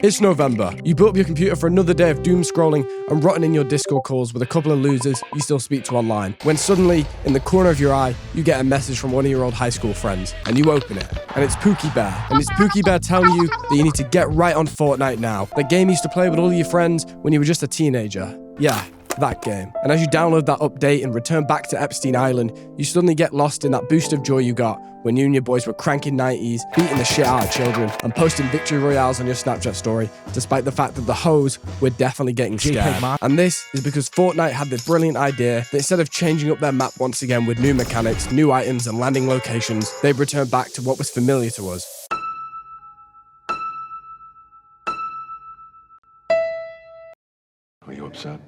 It's November. You built up your computer for another day of doom scrolling and rotting in your Discord calls with a couple of losers you still speak to online. When suddenly, in the corner of your eye, you get a message from one of your old high school friends, and you open it, and it's Pookie Bear. And it's Pookie Bear telling you that you need to get right on Fortnite now. The game you used to play with all your friends when you were just a teenager. Yeah, that game. And as you download that update and return back to Epstein Island, you suddenly get lost in that boost of joy you got when you and your boys were cranking 90s, beating the shit out of children, and posting victory royales on your Snapchat story, despite the fact that the hoes were definitely getting scared. And this is because Fortnite had this brilliant idea that instead of changing up their map once again with new mechanics, new items, and landing locations, they've returned back to what was familiar to us. Are you upset?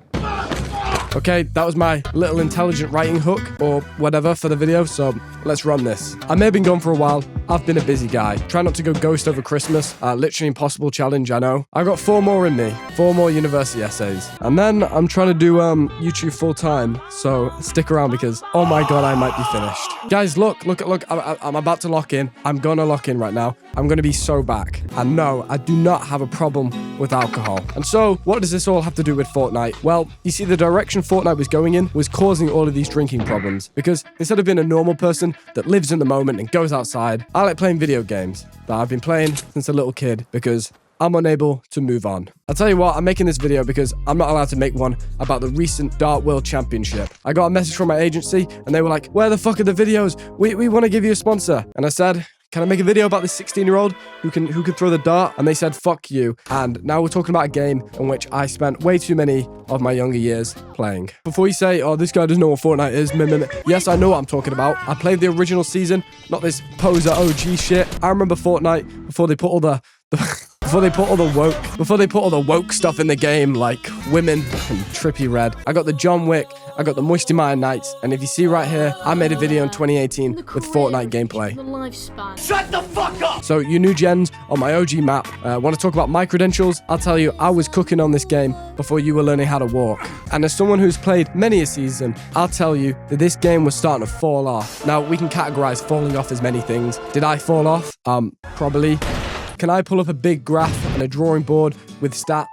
Okay, that was my little intelligent writing hook, or whatever, for the video, so let's run this. I may have been gone for a while. I've been a busy guy. Try not to go ghost over Christmas. Literally impossible challenge, I know. I've got 4 more in me. 4 more university essays. And then I'm trying to do YouTube full time, so stick around because, oh my god, I might be finished. Guys, look. I'm about to lock in. I'm gonna lock in right now. I'm gonna be so back. And no, I do not have a problem with alcohol. And so, what does this all have to do with Fortnite? Well, you see, the direction Fortnite was going in was causing all of these drinking problems. Because instead of being a normal person that lives in the moment and goes outside, I like playing video games that I've been playing since a little kid because I'm unable to move on. I'll tell you what, I'm making this video because I'm not allowed to make one about the recent Dart World Championship. I got a message from my agency and they were like, where the fuck are the videos? We want to give you a sponsor. And I said, can I make a video about this 16-year-old who can throw the dart? And they said, fuck you. And now we're talking about a game in which I spent way too many of my younger years playing. Before you say, oh, this guy doesn't know what Fortnite is, yes, I know what I'm talking about. I played the original season, not this poser OG shit. I remember Fortnite before they put all the woke stuff in the game, like women and Trippy Red. I got the John Wick, I got the Moisty Mire Nights, and if you see right here, I made a video in 2018 with Fortnite gameplay. Shut the fuck up! So you new gens on my OG map want to talk about my credentials? I'll tell you, I was cooking on this game before you were learning how to walk. And as someone who's played many a season, I'll tell you that this game was starting to fall off. Now, we can categorize falling off as many things. Did I fall off? Probably. Can I pull up a big graph and a drawing board with stats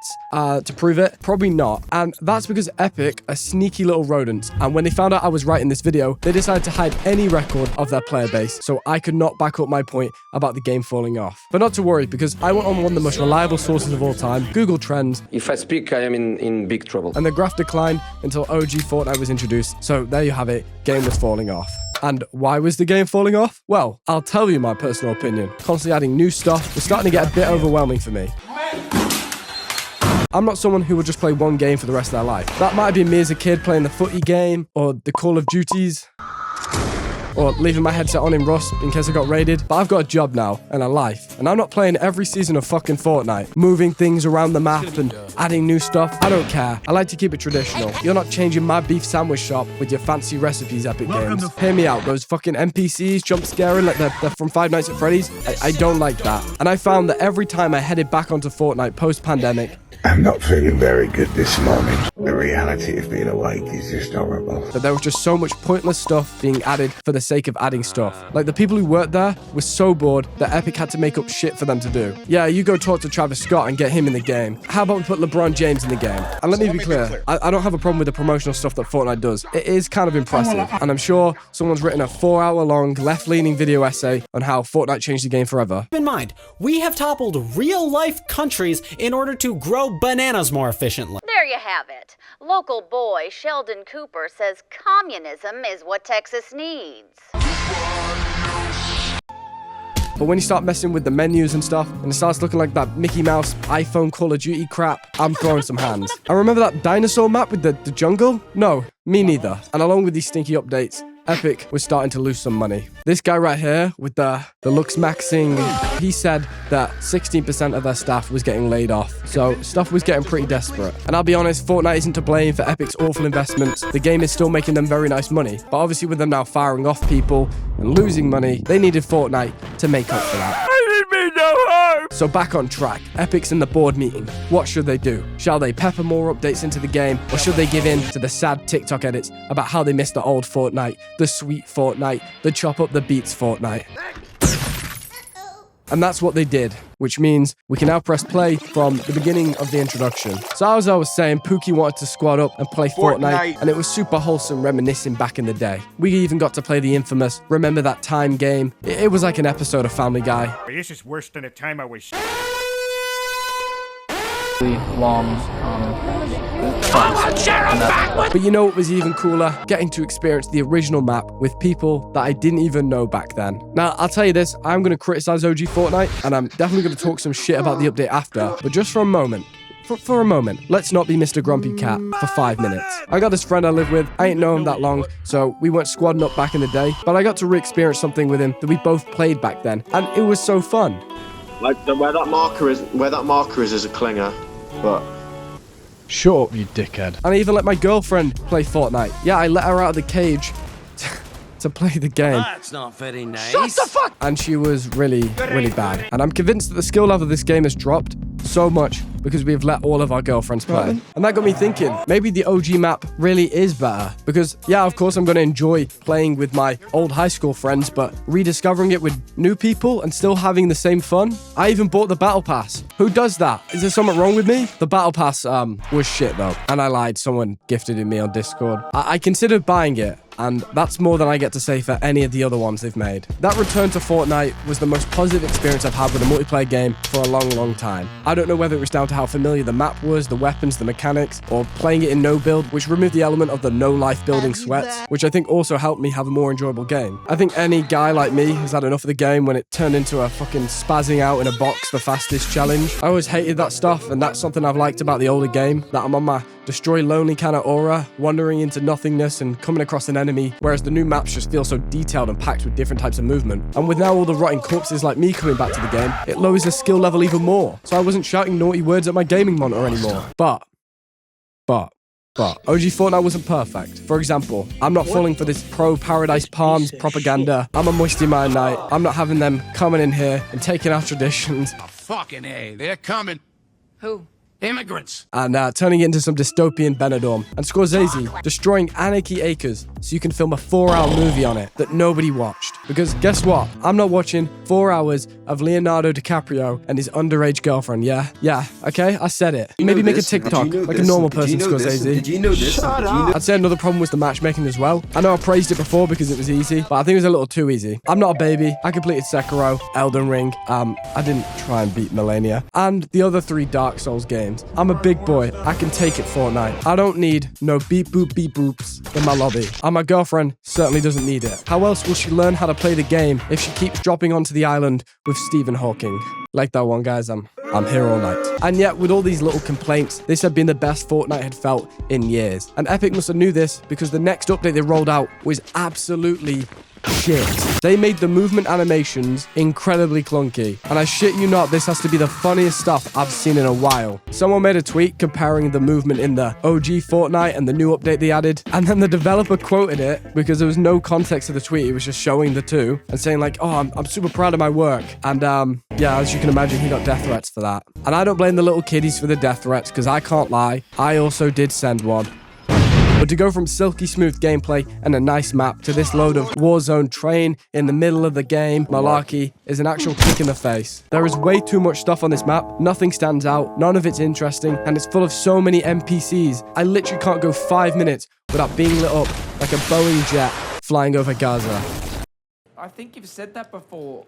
to prove it? Probably not. And that's because Epic are sneaky little rodents. And when they found out I was writing this video, they decided to hide any record of their player base so I could not back up my point about the game falling off. But not to worry, because I went on one of the most reliable sources of all time, Google Trends. If I speak, I am in big trouble. And the graph declined until OG Fortnite was introduced. So there you have it. Game was falling off. And why was the game falling off? Well, I'll tell you my personal opinion. Constantly adding new stuff was starting to get a bit overwhelming for me. I'm not someone who will just play one game for the rest of their life. That might have been me as a kid playing the footy game or the Call of Duties, or leaving my headset on in Rust in case I got raided. But I've got a job now and a life. And I'm not playing every season of fucking Fortnite, moving things around the map and adding new stuff. I don't care. I like to keep it traditional. You're not changing my beef sandwich shop with your fancy recipes, Epic Games. Hear me out. Those fucking NPCs jump scaring like they're from Five Nights at Freddy's. I don't like that. And I found that every time I headed back onto Fortnite post-pandemic, I'm not feeling very good this morning. The reality of being awake is just horrible. But there was just so much pointless stuff being added for the sake of adding stuff. Like, the people who worked there were so bored that Epic had to make up shit for them to do. Yeah, you go talk to Travis Scott and get him in the game. How about we put LeBron James in the game? And let me be clear, I don't have a problem with the promotional stuff that Fortnite does. It is kind of impressive. And I'm sure someone's written a 4-hour-long left-leaning video essay on how Fortnite changed the game forever. Keep in mind, we have toppled real-life countries in order to grow bananas more efficiently. There you have it. Local boy Sheldon Cooper says communism is what Texas needs. But when you start messing with the menus and stuff, and it starts looking like that Mickey Mouse iPhone Call of Duty crap, I'm throwing some hands. I remember that dinosaur map with the jungle? No, me neither. And along with these stinky updates, Epic was starting to lose some money. This guy right here with the looks maxing, he said that 16% of their staff was getting laid off. So stuff was getting pretty desperate. And I'll be honest, Fortnite isn't to blame for Epic's awful investments. The game is still making them very nice money. But obviously with them now firing off people and losing money, they needed Fortnite to make up for that. So back on track, Epic's in the board meeting. What should they do? Shall they pepper more updates into the game, or should they give in to the sad TikTok edits about how they miss the old Fortnite, the sweet Fortnite, the chop up the beats Fortnite? And that's what they did. which means we can now press play from the beginning of the introduction. So as I was saying, Pookie wanted to squad up and play Fortnite, and it was super wholesome reminiscing back in the day. We even got to play the infamous Remember That Time game. It was like an episode of Family Guy. This is worse than the time I was... long But you know what was even cooler? Getting to experience the original map with people that I didn't even know back then. Now, I'll tell you this, I'm going to criticize OG Fortnite, and I'm definitely going to talk some shit about the update after, but just for a moment, for a moment, let's not be Mr. Grumpy Cat for 5 minutes. I got this friend I live with, I ain't known him that long, so we weren't squadding up back in the day, but I got to re-experience something with him that we both played back then, and it was so fun. Like where that marker is a clinger, but... Shut up, you dickhead. And I even let my girlfriend play Fortnite. Yeah, I let her out of the cage to play the game. That's not very nice. Shut the fuck! And she was really, really bad. And I'm convinced that the skill level of this game has dropped so much because we have let all of our girlfriends play. And that got me thinking, maybe the OG map really is better. Because, yeah, of course I'm going to enjoy playing with my old high school friends, but rediscovering it with new people and still having the same fun? I even bought the Battle Pass. Who does that? Is there something wrong with me? The Battle Pass, was shit though. And I lied, someone gifted it me on Discord. I considered buying it, and that's more than I get to say for any of the other ones they've made. That return to Fortnite was the most positive experience I've had with a multiplayer game for a long, long time. I don't know whether it was down to how familiar the map was, the weapons, the mechanics, or playing it in no build, which removed the element of the no life building sweats, which I think also helped me have a more enjoyable game. I think any guy like me has had enough of the game when it turned into a fucking spazzing out in a box the fastest challenge. I always hated that stuff, and that's something I've liked about the older game, that I'm on my destroy lonely kind of aura, wandering into nothingness and coming across an enemy, whereas the new maps just feel so detailed and packed with different types of movement. And with now all the rotting corpses like me coming back to the game, it lowers the skill level even more. So I wasn't shouting naughty words at my gaming monitor anymore. But OG Fortnite wasn't perfect. For example, I'm not falling for this pro Paradise Palms propaganda. I'm a moisty mind night. I'm not having them coming in here and taking our traditions. Fucking A, they're coming. Who? Immigrants. And turning it into some dystopian Benidorm. And Scorsese destroying Anarchy Acres so you can film a 4-hour movie on it that nobody watched. Because guess what? I'm not watching 4 hours of Leonardo DiCaprio and his underage girlfriend, yeah? Yeah, okay, I said it. Maybe make a TikTok like a normal person, Scorsese. Did you know this? Shut up. I'd say another problem was the matchmaking as well. I know I praised it before because it was easy, but I think it was a little too easy. I'm not a baby. I completed Sekiro, Elden Ring. I didn't try and beat Millennia. And the other 3 Dark Souls games. I'm a big boy. I can take it, Fortnite. I don't need no beep boops in my lobby. And my girlfriend certainly doesn't need it. How else will she learn how to play the game if she keeps dropping onto the island with Stephen Hawking? Like that one, guys, I'm here all night. And yet, with all these little complaints, this had been the best Fortnite had felt in years. And Epic must have knew this because the next update they rolled out was absolutely shit. They made the movement animations incredibly clunky. And I shit you not, this has to be the funniest stuff I've seen in a while. Someone made a tweet comparing the movement in the OG Fortnite and the new update they added. And then the developer quoted it because there was no context to the tweet. It was just showing the two and saying like, oh, I'm super proud of my work. And yeah, as you can imagine, he got death threats for that. And I don't blame the little kiddies for the death threats because I can't lie. I also did send one. But to go from silky smooth gameplay and a nice map to this load of Warzone train in the middle of the game malarkey is an actual kick in the face. There is way too much stuff on this map, nothing stands out, none of it's interesting, and it's full of so many NPCs. I literally can't go 5 minutes without being lit up like a Boeing jet flying over Gaza. I think you've said that before.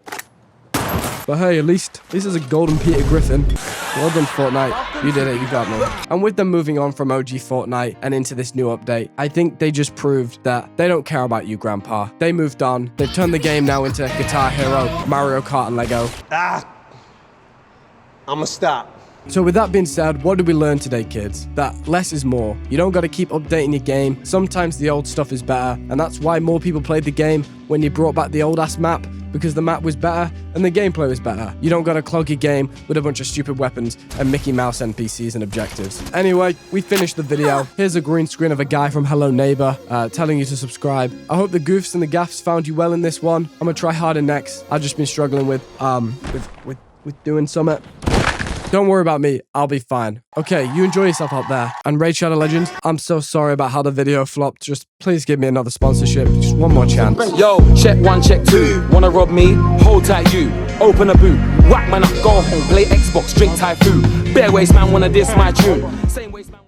But hey, at least this is a golden Peter Griffin. Well done, Fortnite. You did it, you got me. And with them moving on from OG Fortnite and into this new update, I think they just proved that they don't care about you, Grandpa. They moved on. They've turned the game now into Guitar Hero, Mario Kart, and Lego. I'ma stop. So with that being said, what did we learn today, kids? That less is more. You don't got to keep updating your game. Sometimes the old stuff is better, and that's why more people played the game when you brought back the old-ass map, because the map was better and the gameplay was better. You don't got to clog your game with a bunch of stupid weapons and Mickey Mouse NPCs and objectives. Anyway, we finished the video. Here's a green screen of a guy from Hello Neighbor telling you to subscribe. I hope the goofs and the gaffs found you well in this one. I'm gonna try harder next. I've just been struggling with doing something. Don't worry about me, I'll be fine. Okay, you enjoy yourself out there. And Raid Shadow Legends, I'm so sorry about how the video flopped. Just please give me another sponsorship. Just one more chance. Yo, check 1, check 2. Wanna rob me? Hold tight you. Open a boot. Whack man up, go home, play Xbox, drink Typhoon. Bare waist man wanna diss my tune. Same waist man.